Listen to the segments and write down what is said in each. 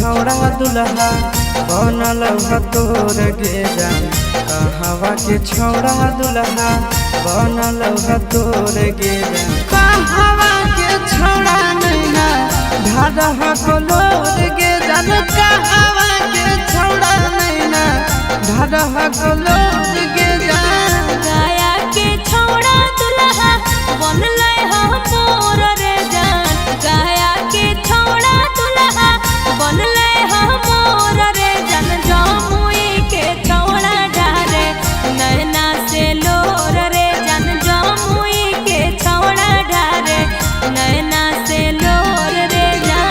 छौड़ा दुल्हा बनल तोर गे जान। कहवा के छौड़ा दुल्हा बनल तोर गे जान। कहवा के छौड़ा नैना ढारह कलोर गे जान। कहवा के छौड़ा नैना ढारह कलोर गे जान। गया के छौड़ा दुल्हा बनल मोर रे जान। गया के छौड़ा दुल्हा बनल मोर रे जान। जमुई के छौड़ा ढारे नैना से लोर रे जान। जमुई के छौड़ा ढारे नैना से लोर रे जान।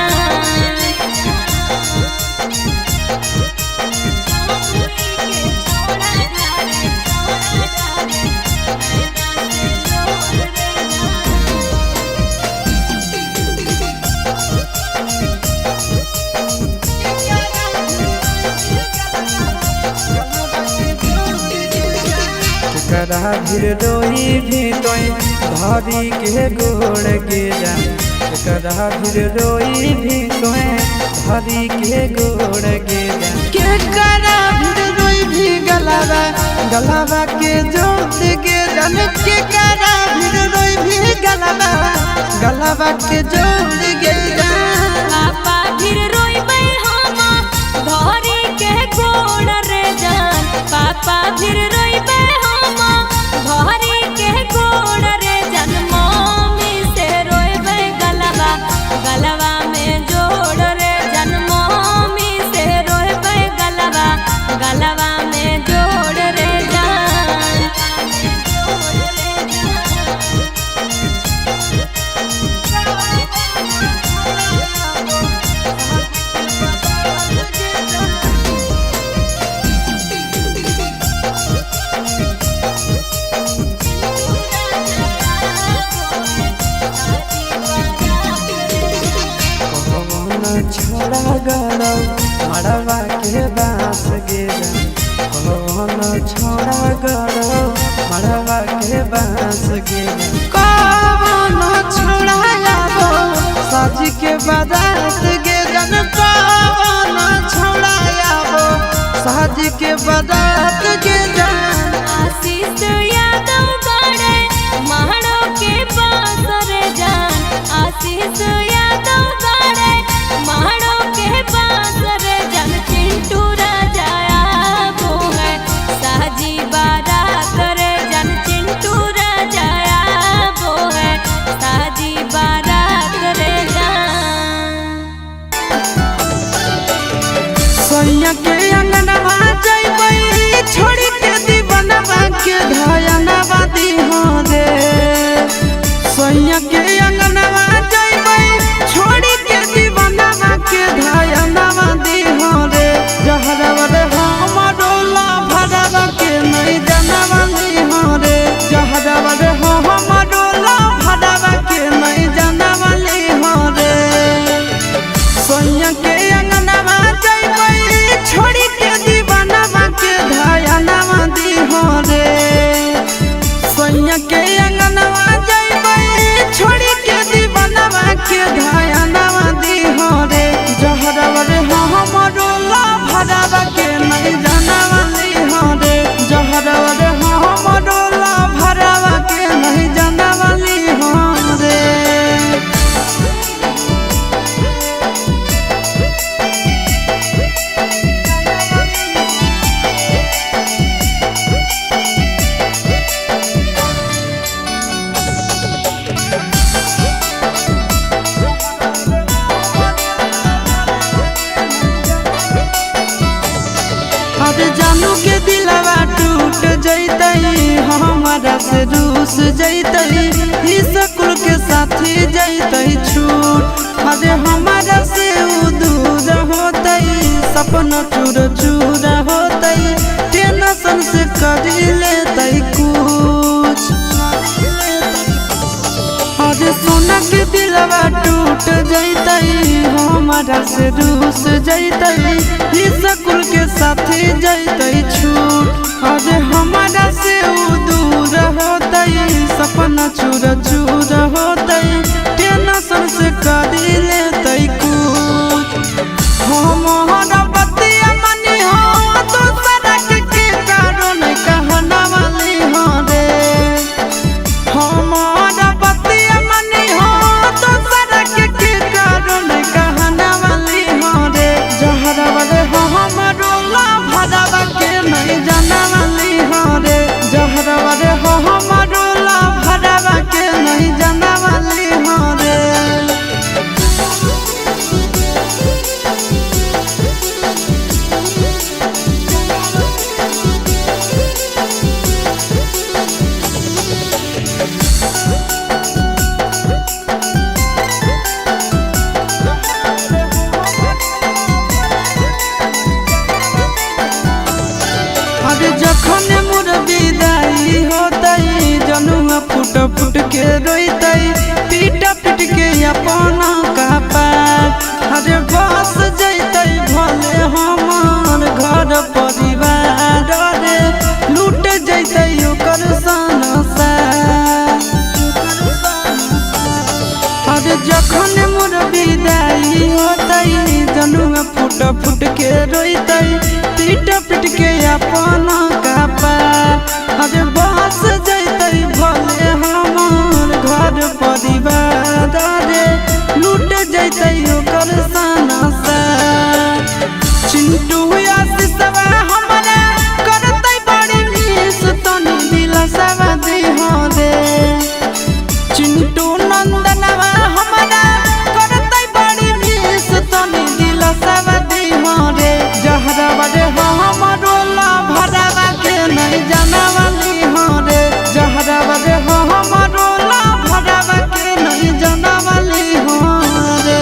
करा भीर रोई भी तोय भारी के गोड़ गे जान। करा भीर रोई भी तोय भारी के गोड़ गे जान। के करा भीर रोई भी गलावा गलावा के जोत गे जान। के करा भीर रोई भी गलावा गलावा के जोत गे जान। पापा भीर रोइबै हम धरी के गोड़ रे जान। पापा भीर रोइबै हम धरी के गोड़ रे जान। मम्मी से रोइबै गलवा गलवा में जोड़ रे जान। मम्मी से रोइबै गलवा गलवा में जोड़ रे जान। छौड़ा गड़ौ मड़वा के बास गे जान। कौन छौड़ा गड़ौ मड़वा के बास गे जान। कौन छौड़ा आबो साजी के बारात गे जान। कौन छौड़ा आबो साजी के बारात गे जान। आशीष यादव गड़े महड़ो के पास रे जान। आशीष यादव गड़े महड़ो के पास रे जान। चिंटू राजा आबो है साजी बारात रे जान। चिंटू राजा आबो है साजी बारात रे जान। सोनिया के अंगनवा जइबै छोड़ी के दीवानवा के धयनवा दिहो रे। सोनिया के अंगनवा जइबै छोड़ी के दीवानवा के धयनवा दिहो रे। जहरवा रे हमरो ला भरवा के नहीं जानवा दिहो रे। जहरवा रे हमरो ला भरवा के नहीं जानवा दिहो रे। सोनिया के अंगनवा जइबै छोड़ी के दीवानवा के धयनवा दिहो रे। सोनिया के अंगनवा जइबै छोड़ी के दीवानवा के धयनवा दिहो रे। जहरवा रे हमरो ला भरवा के नहीं जानवा दिहो रे। जहरवा रे हमरो ला भरवा के नहीं जानवा दिहो रे। अरे जानू के दिलवा टूट जैतई हमारा से रूस जैतई। ही स्कूल के साथी जैतई छूट। अरे हमारा से उ दूर होतई सपना चूर चूर होतई। टेंशन से करी लेतई कुछ। अरे सोना के दिलवा टूट जैतई हमारा से रूस जैतई। ही स्कूल के साथी जैतई छूट। अरे हमारा से उ दूर होतई सपना चूर चूर होतई। टेंशन से करी लेतई कुछ। हम जनुआ फुट फुट के रोते पीट पीट के अपना कपार अरे बस जैते भले हमार घर परिवार रे लूट जैते ओकर संसार अरे जखन मोर विदाई होते जनुआ फुट फुट के रोते पीट पीट के अपना कपार अरे बस जैते भले हमार घर परिवार रे लूट जैते ओकर संसार चिंटू आशीषवा हमरा करते बड़ी मिस तनी दिल सवा दिहो रे चिंटू नंदनवा हमरा करते बड़ी मिस तनी दिल सवा दिहो रे जहरवा रे हमरो ला भरवा के नहीं जानवाली हो रे जहरवा रे हमरो ला भरवा के नहीं जानवाली हो रे।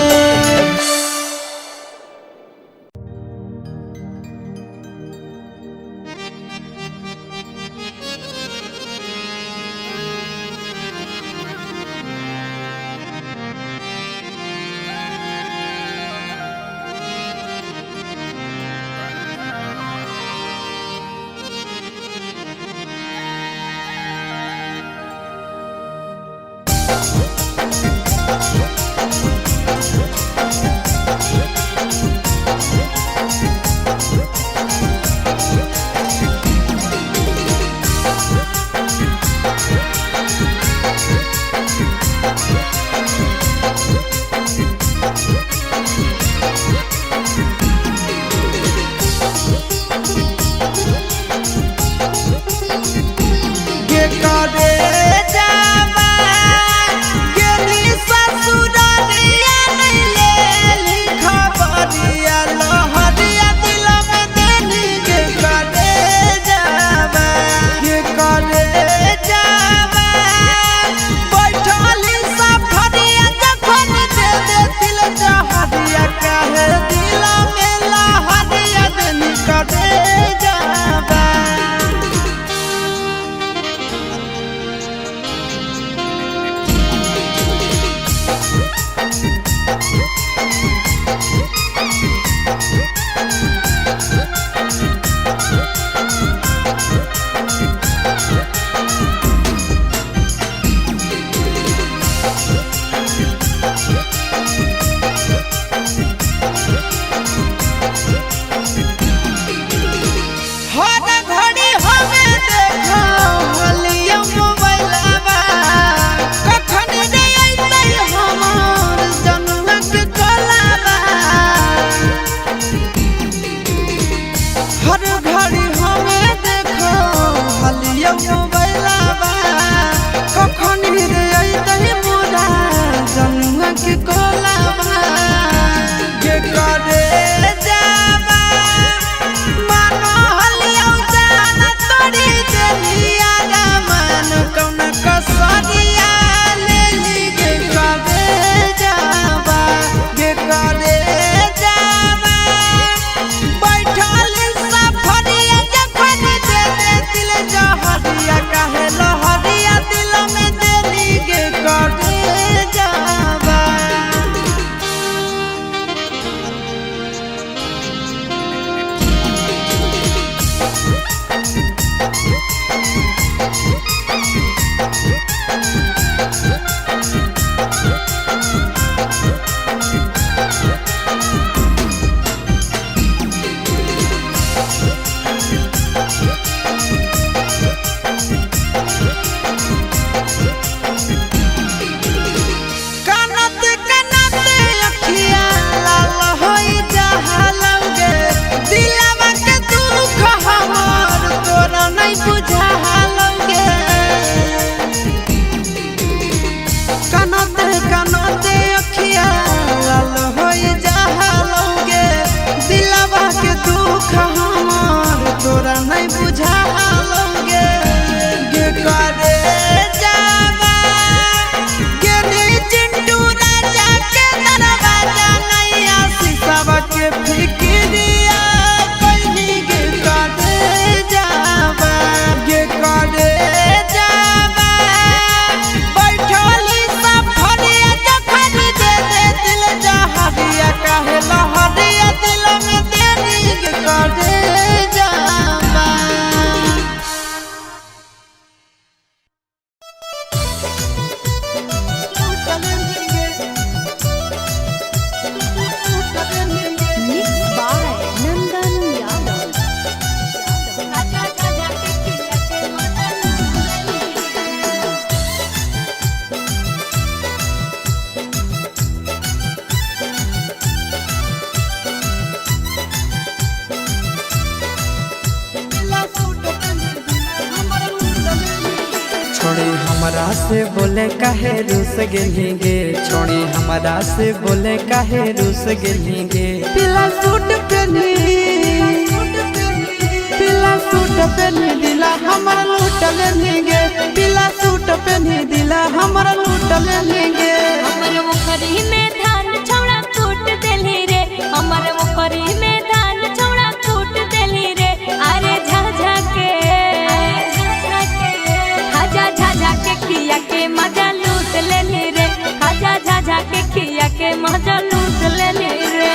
बैठल सफरिया हमारा से बोले काहे रूस गेलेंगे, छोड़ी हमारा से बोले काहे रूस गेलेंगे। पीला सूट पहनी दिला हमारा लूट लेंगे, पीला सूट पहनी दिला हमारा लूट लेंगे। हमर मुखरी में धान छौड़ा कूट देली रे, हमर मुखरी में धान छौड़ा कूट देली रे। अरे झाझा के झाझा के खिया के मजा लूट लेली रे, खाजा झाझा के खिया के मजा लूट लेली रे।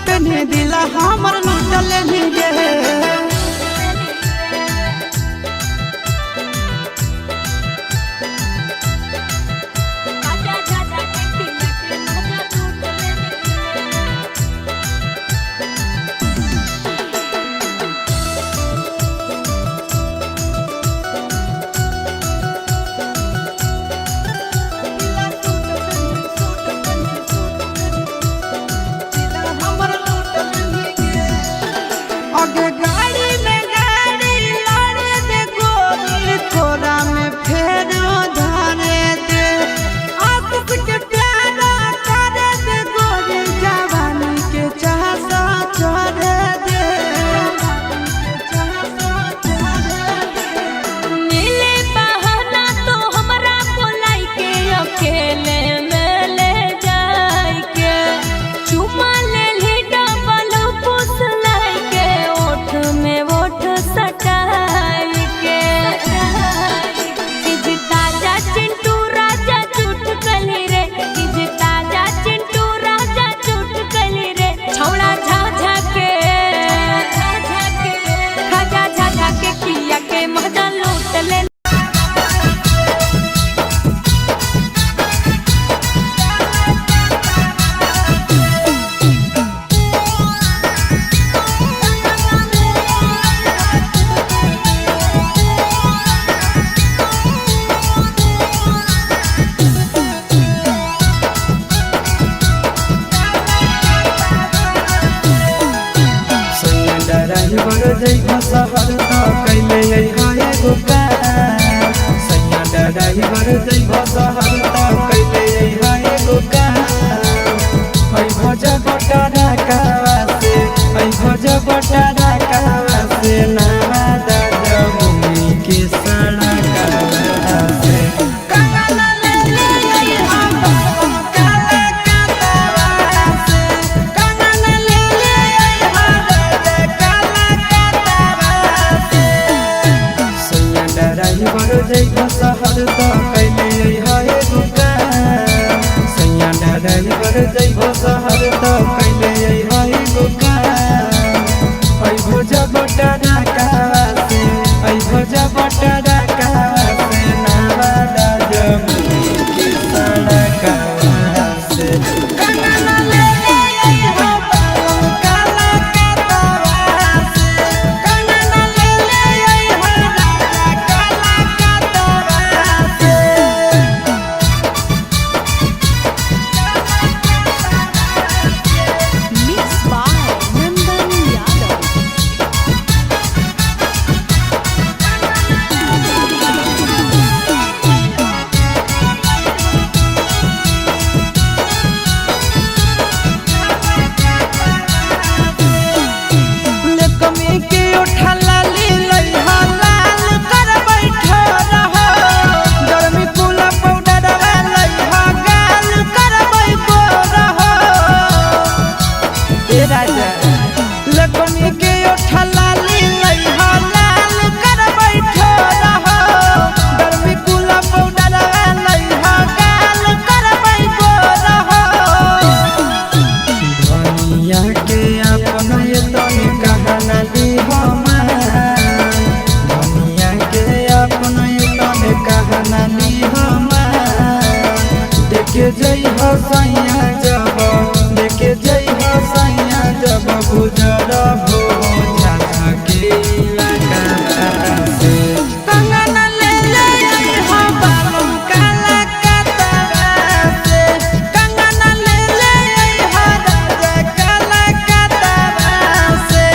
पहने दिला हमर लूट लेंगे। शहर तो कैले हाय गुकार सैया ड्राइवर जइब शहर तो कैले हाय गुकार ऐ भज बटारा कावा से ऐ भज बटारा कावा से नावा दादा भूमि के सड़क से जइब शहर तो कैले हाय गुकार सैया ड्राइवर जइब शहर तो कैले हाय गुकार ऐ भोज बटारा कावा से ऐ भोज बटारा कावा से नावा दादा के सड़क से जब गुजर हो झाझा के इलाका से कंगना ले ले हो बालम काला कतरा से कंगना ले ले हो राजा काला कतरा से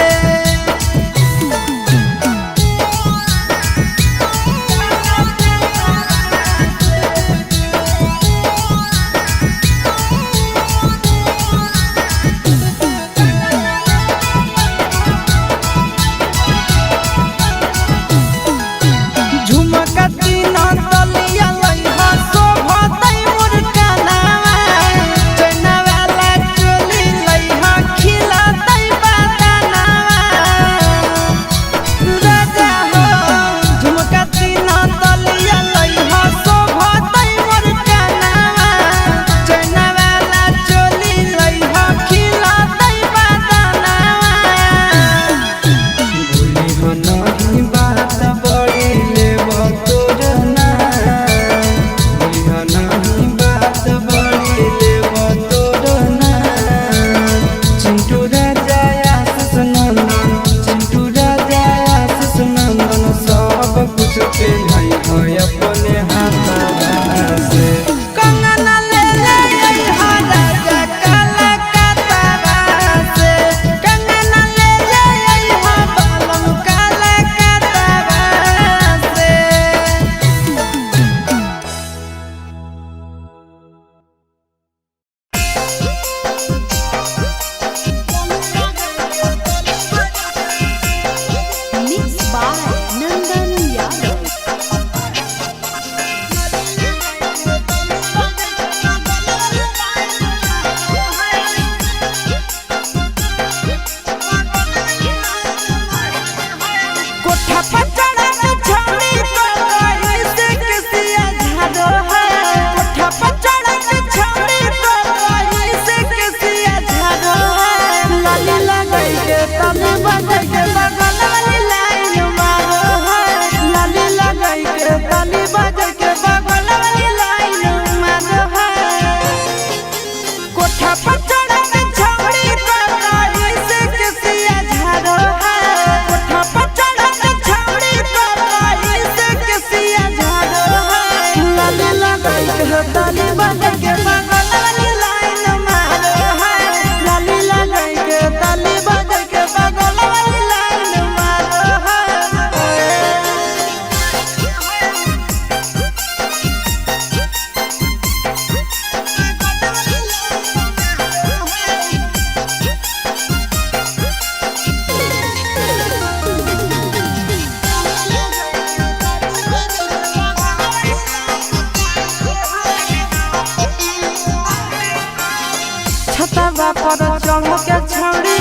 छतवा पर चढ़ के छौड़ी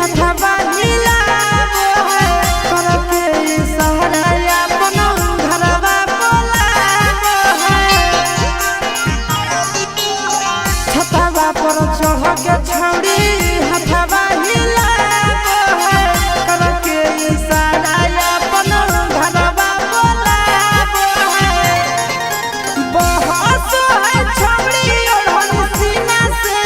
हथवा हिलावो है करके सहारा अपन घरवा बोलावो है छतवा पर चढ़ के छौड़ी हथवा हिलावो है करके सहारा अपन घरवा बोलावो है बहस है छौड़ी और सीना से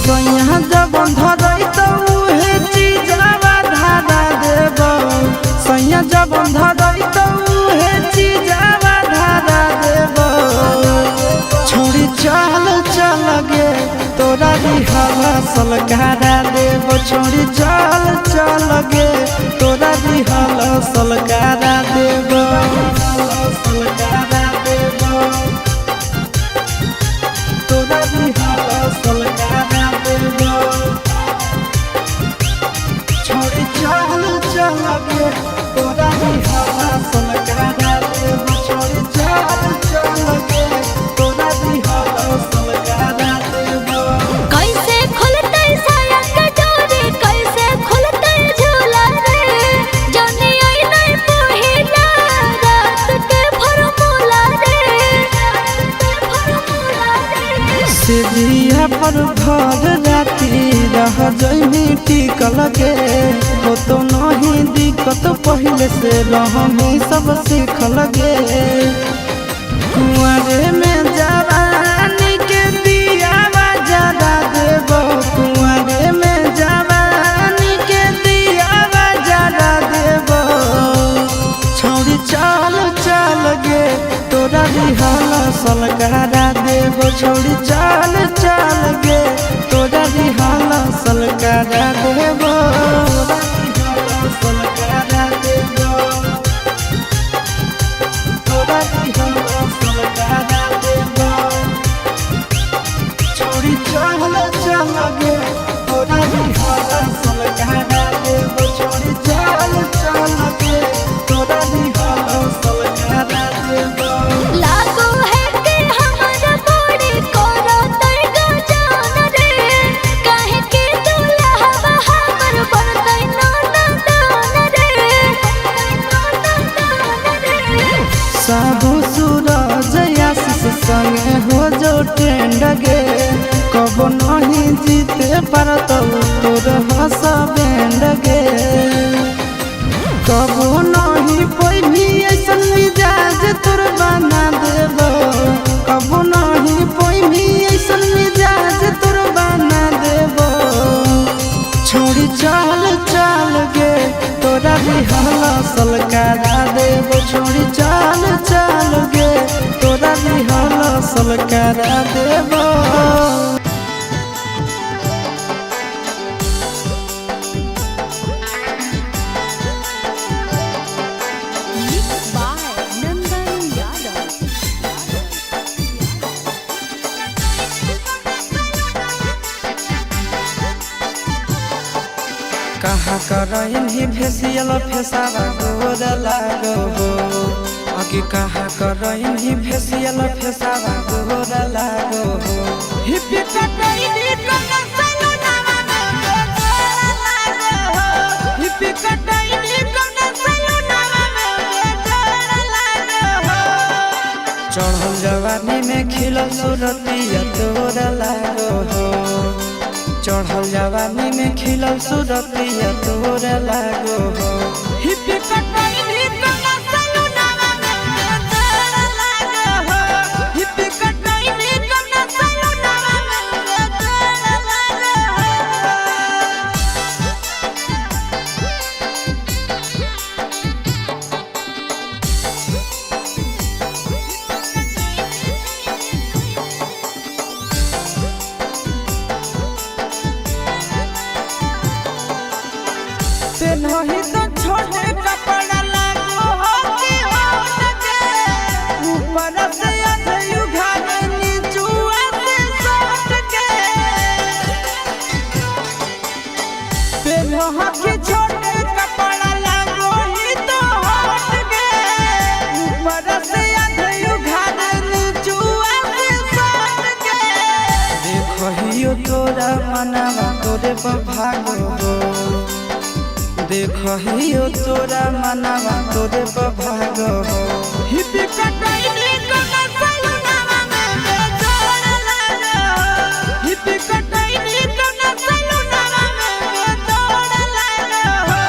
सैया जब धरई तो उहे चीजवा धारा देब सैया जब धरई तो उहे चीजवा धारा देब छोड़ी चल चल गे तोरा दिहला सलकारा देब छोड़ी चल चल गे तोरा दिहला सलकारा देब सलकारा देब तोरा दिहला सलकारा देब छोड़ी चल चल गे तोरा दिहला सलकारा देब छोड़ी चल चल गे तोरा दिहला सलकारा देब कैसे खुलतै साया के डोरी कैसे खुलतै झूला रे जौनी आई नहीं पहिला रात के फॉर्मूला रे सिजिया पर घर राती रह जइनी टिकल गे हो तो नहीं दिक्कत पहले से रहमी सब सीखल गे कुंवरे में जवानी के दियावा जरा देब कुंवरे में जवानी के दियावा जरा देब छोड़ी चल चल गे तोरा दिहला सलकारा देब छोड़ी चल चल गे तोरा दिहला सलकारा देब सलकारा देब तोरा दिहला सलकारा देब छोड़ी चल चल गे तोरा दिहला सलकारा देब छोड़ी चल चल गे तोरा दिहला सलकारा देब लागो है कि हमर बॉडी कोरा तै गजान रे काहे के दुल्हा हमर बनतै नान रे साबु सूरज आशीष संगे हो जो टेंड गे कब नहीं जीते पारत तोर हस बैंड गे कब नहीं पैभी ऐसन मिजाज तोर बना देब कब नहीं पैभी ऐसन मिजाज तोर बना देब छोड़ी चल चल गे तोरा दिहला सलकारा देब छोड़ी चल चल गे तोरा दिहला सलकारा देब बाय नंदन यादव कहाँ करइन ही फेसियल फेसावा गोर लागो हो अगे कहाँ करइन ही फेसियल फेसावा गोर लागो हो हिप्पी कटैनी कना सलुनावा में गोर लागो हो हिप्पी कटैनी कना सलुनावा में गोर लागो हो चढ़ल जवानी में खिलल सूरतिया तोर लागो हो चढ़ल जवानी में खिलल सूरतिया तोर लागो हो हिप्पी कटैनी कना सलुनावा में गोर लागो हो हिप्पी कटैनी कना सलुनावा में गोर लागो हो से नहीं तो छोटे कपड़ा लागो हो कि हो लगे ऊपर से आधे उघार नीचुआ से सट के से नहीं कि छोटे कपड़ा लागो ही तो हट गे ऊपर से आधे उघार नीचुआ से सट के देखहियो तोरा मनवा तोरे भागो हो देखहियो तोरा मनवा तोरे भागो हो हिप्पी कटैनी कना सलुनावा में गोर लागो हो हिप्पी कटैनी कना सलुनावा में गोर लागो हो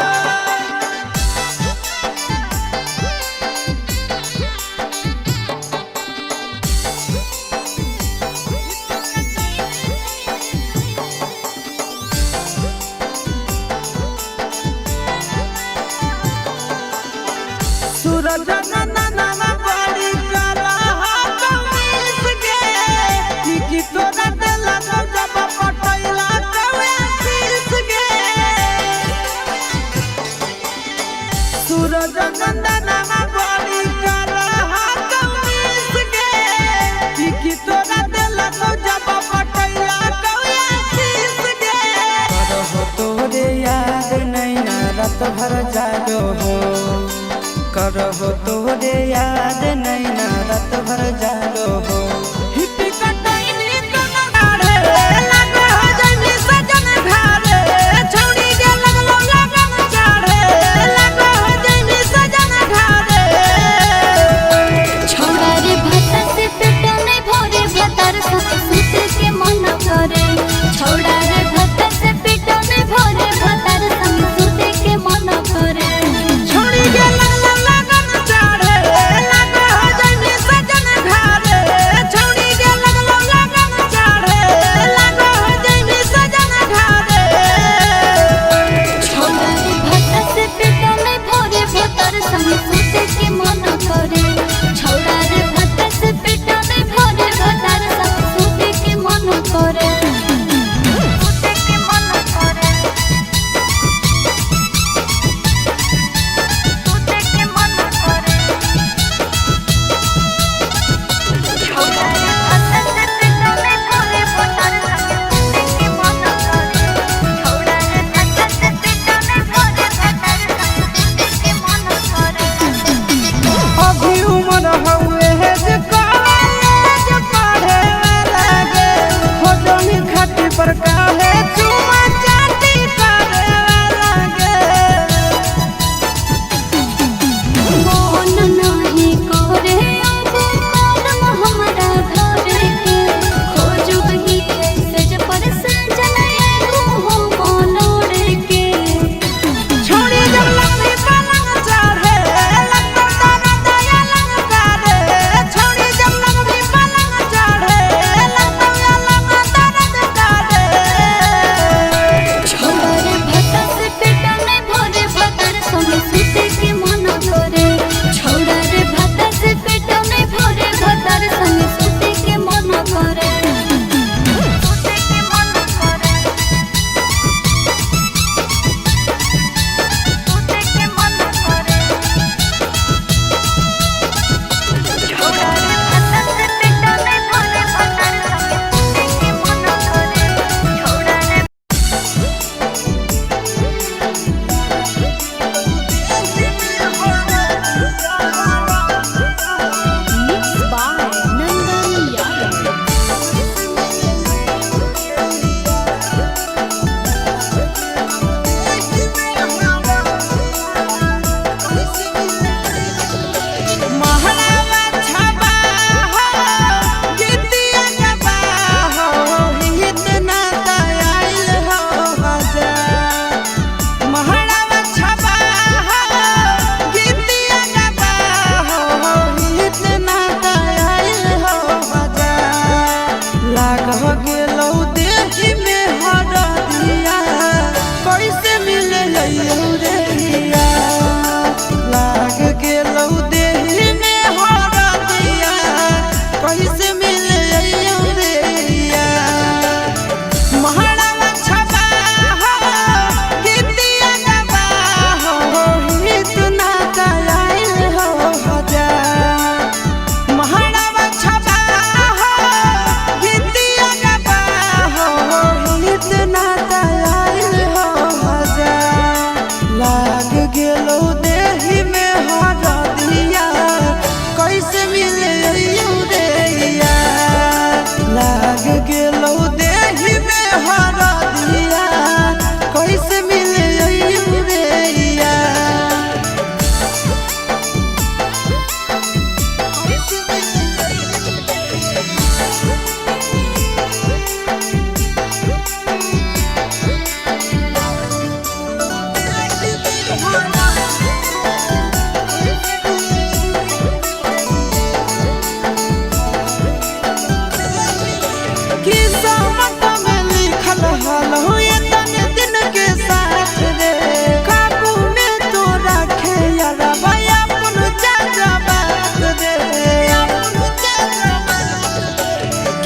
जज्बात रे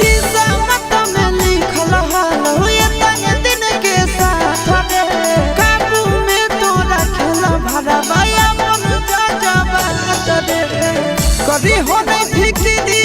किस्मत में लिखल हाल ये तने दिन के साथ रे काबू में तो रखल भरवा अपन जज्बात रे कभी हो नहीं फिक्री